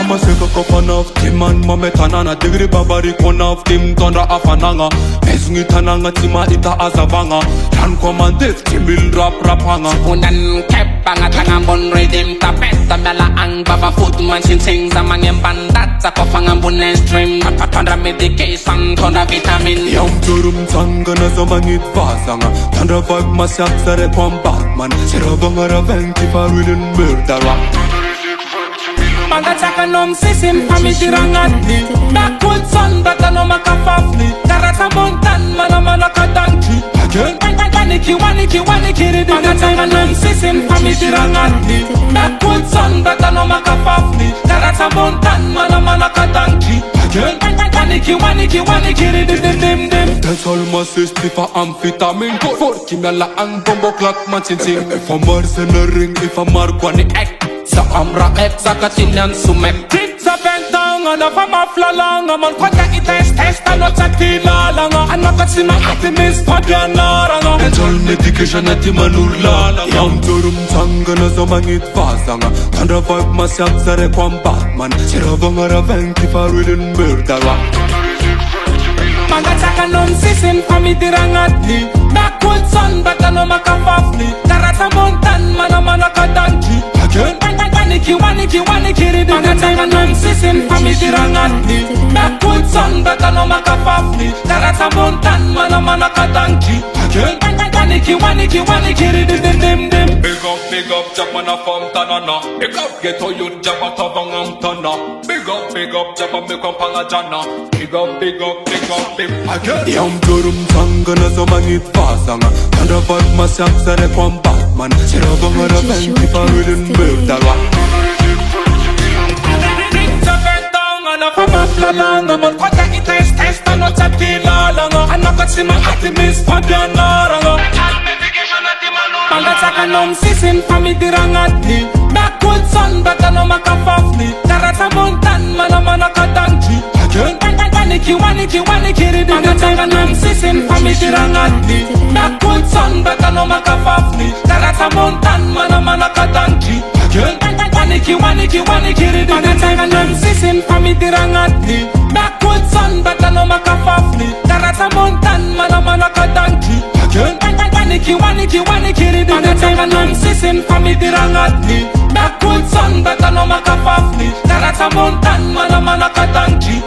maseka kofanaf timan mametanana DIGDI BAVARII konaf tim tonra afananga Bezungi tananga tima ita azavanga Tan komandef timil rap rapanga Unan kepanga tangang bon redim tapeta mela ang baba footman sin sing sa mga bandat sa kofangang bunen stream Tondra medication, tondra vitamin Yam turum tanga na sa mangit vasanga Tandra vibe masyak sa rekwam Batman Siravanga raventi farunin murdara Mga tsakanom sisim pamitirangati Bakul son bata no makafafni Karata montan mana mana kadanti Waniki waniki waniki ridi Mga tsakanom sisim pamitirangati Bakul son bata no makafafni Karata montan mana mana kadanti Waniki waniki waniki ridi dim dim That's all my sister for amphetamine For kimya ang bombo clock man sinsing If I'm mercenary, if I'm markwani ek Sa amra ek sa katinyan sumek Tit sa bentanga na famaflalanga Man kwata ites tanot sa tilalanga Anakat si mga atimis padyanaranga And all medication na ti manurlalanga Yang turum tanga na sa mangit vasanga Tandra vibe masyak sa rekwam Batman Siravanga raventi farunin murdara Mga tsakanom sisim pamitirangati Bakul son bata no makafafni Karata montan mana mana kadanti Waniki waniki waniki ridi Mga tsakanom sisim pamitirangati Bakul son bata no makafafni Karata montan mana mana kadanti Waniki waniki waniki ridi dim dim Big up, Japan a Fontanana. Big up, ghetto youth, Jabba Tavangam Tana. Big up, Jabba Mekopanga Jana. Big up, big again. Yam turum tanga na sa mangit vasanga. Tandra vibe masyak sa rekwam Batman. Siravanga raventi farunin murdara. Sa bentanga na famaflalanga Man kwata ites tanot sa tilalanga Anakat si mga atimis padyanaranga Mga tsakanom sisim pamitirangati Bakul son bata no makafafni Karata montan mana mana kadanti Waniki waniki waniki ridi Mga tsakanom sisim pamitirangati Bakul son bata no makafafni Karata montan mana mana kadanti Waniki waniki waniki ridi Mga tsakanom sisim pamitirangati Bakul son bata no makafafni Karata montan mana mana kadanti Waniki waniki waniki ridi Mga tsakanom sisim pamitirangati Bakul son bata no makafafni Karata montan mana mana kadanti